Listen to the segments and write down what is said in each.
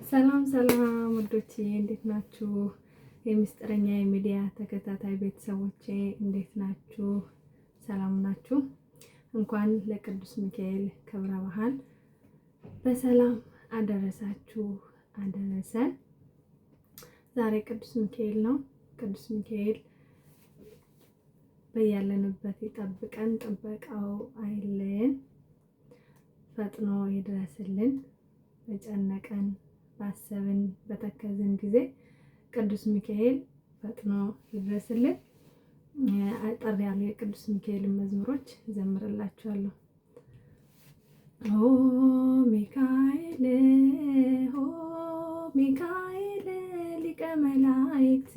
ሰላም ሰላም ውዶቼ እንዴት ናችሁ? የሚስጥረኛ የሚዲያ ተከታታይ ቤተሰቦቼ እንዴት ናችሁ? ሰላም ናችሁ? እንኳን ለቅዱስ ሚካኤል ክብረ በዓል በሰላም አደረሳችሁ አደረሰን። ዛሬ ቅዱስ ሚካኤል ነው። ቅዱስ ሚካኤል በያለንበት ይጠብቀን፣ ጥበቃው አይለየን፣ ፈጥኖ ይድረስልን። በጨነቀን ባሰብን በተከዝን ጊዜ ቅዱስ ሚካኤል ፈጥኖ ይድረስልን። አጠር ያሉ የቅዱስ ሚካኤል መዝሙሮች ዘምርላችኋለሁ። ኦ ሚካኤል ኦ ሚካኤል ሊቀ መላእክት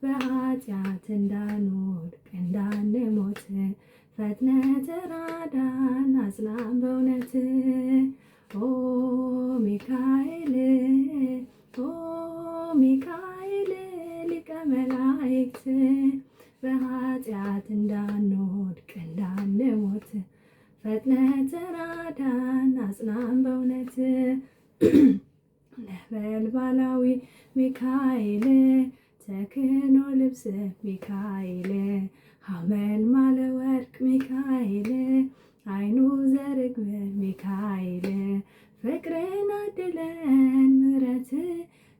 በኃጢአት እንዳንወድቅ እንዳንሞት ፈጥነህ ተራዳን አጽናን በእውነት። ኦ ሚካኤል ኦ ሚካኤል ሊቀ መላእክት በኃጢአት እንዳንወድቅ እንዳንሞት ፈጥነህ ተራዳን አጽናን በእውነት። ነበልባላዊ ሚካኤል ተክህኖ ልብስ ሚካኤል ሐመልማለ ወርቅ ሚካኤል አይኑ ዘርግብ ሚካኤል ፍቅርን አድለን ምሕረት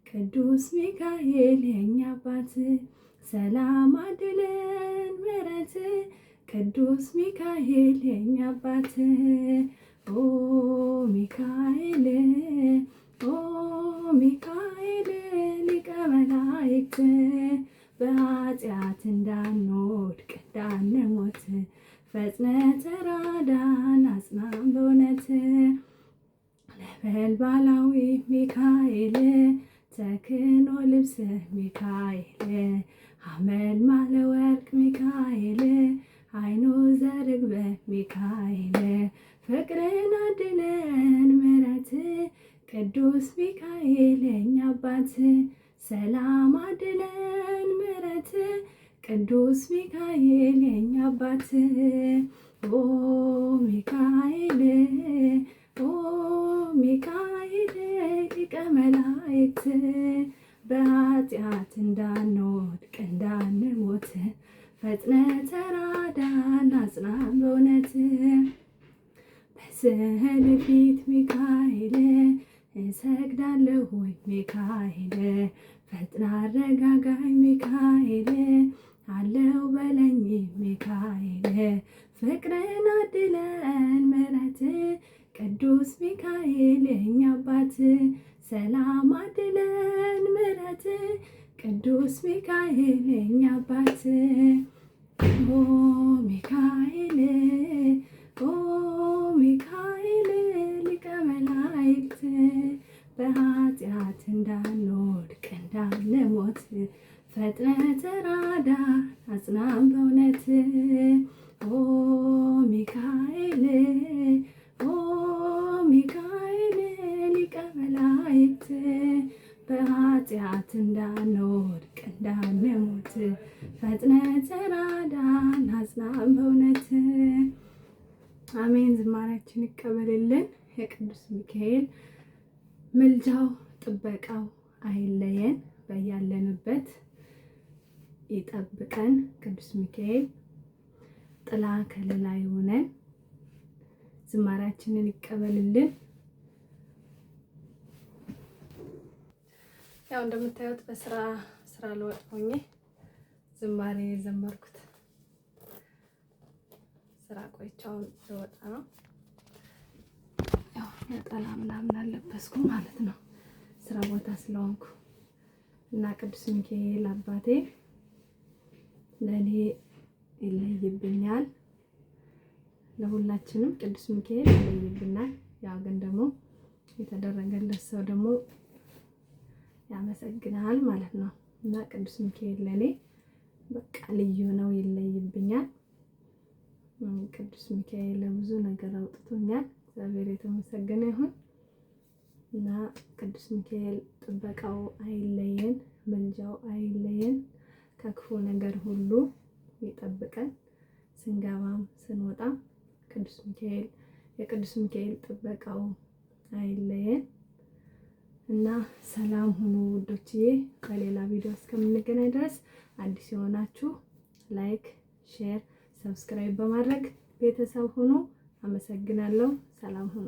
ቅዱስ ሚካኤል የኛ አባት ሰላም አድለን ምሕረት ቅዱስ ሚካኤል የኛ አባት። ኦ ሚካኤል ኦ ሚካኤል ሊቀ መላእክት በኃጢአት እንዳንወድቅ እንዳንሞት ፈጥነህ ተራዳን አጽናን በእውነት። ነበልባላዊ ሚካኤል ተክህኖ ልብስ ሚካኤል ሐመልማለ ወርቅ ሚካኤል አይኑ ዘርግብ ሚካኤል ፍቅርን አድለን ምሕረት ቅዱስ ሚካኤል የኛ አባት ሰላም አድለን ምሕረት ቅዱስ ሚካኤል የኛ አባት። ኦ ሚካኤል ኦ ሚካኤል ሊቀ መላእክት በኃጢአት እንዳንወድቅ እንዳንሞት ፈጥነህ ተራዳን አጽናን በእውነት። በስዕል ፊት ሚካኤል እሰግዳለሁ ወይ ሚካኤል ፈጥና አረጋጋኝ ሚካኤል አለው በለኝ ሚካኤል ፍቅርን አድለን ምሕረት ቅዱስ ሚካኤል የኛ አባት ሰላም አድለን ምሕረት ቅዱስ ሚካኤል የኛ አባት። ኦ ሚካኤል ኦ ሚካኤል ሊቀ መላእክት በኃጢአት እንዳንወድቅ እንዳንሞት ፈጥነህ ተራዳን አጽናን በእውነት። ኦ ሚካኤል ኦ ሚካኤል ሊቀ መላእክት በኃጢአት እንዳንወድቅ እንዳንሞት ፈጥነህ ተራዳን አጽናን በእውነት። አሜን። ዝማሬያችን ይቀበልልን። የቅዱስ ሚካኤል ምልጃው ጥበቃው አይለየን፣ በያለንበት ይጠብቀን። ቅዱስ ሚካኤል ጥላ ከለላ ይሆነን። ዝማሬያችንን ይቀበልልን። ያው እንደምታዩት በስራ ልወጣ ሆኜ ዝማሬ ዘመርኩት። ስራ ቆይቻውን ልወጣ ነው። ያው ነጠላ ምናምን አለበስኩም ማለት ነው ስራ ቦታ ስለሆንኩ እና ቅዱስ ሚካኤል አባቴ ለኔ ይለይብኛል። ለሁላችንም ቅዱስ ሚካኤል ይለይብናል። ያው ግን ደግሞ የተደረገለት ሰው ደግሞ ያመሰግናል ማለት ነው እና ቅዱስ ሚካኤል ለኔ በቃ ልዩ ነው፣ ይለይብኛል። ቅዱስ ሚካኤል ለብዙ ነገር አውጥቶኛል። እግዚአብሔር የተመሰገነ ይሁን እና ቅዱስ ሚካኤል ጥበቃው አይለየን፣ ምልጃው አይለየን፣ ከክፉ ነገር ሁሉ ይጠብቀን። ስንገባም ስንወጣም ቅዱስ ሚካኤል የቅዱስ ሚካኤል ጥበቃው አይለየን። እና ሰላም ሁኑ ውዶችዬ። በሌላ ቪዲዮ እስከምንገናኝ ድረስ አዲስ የሆናችሁ ላይክ፣ ሼር፣ ሰብስክራይብ በማድረግ ቤተሰብ ሁኑ። አመሰግናለሁ። ሰላም ሁኑ።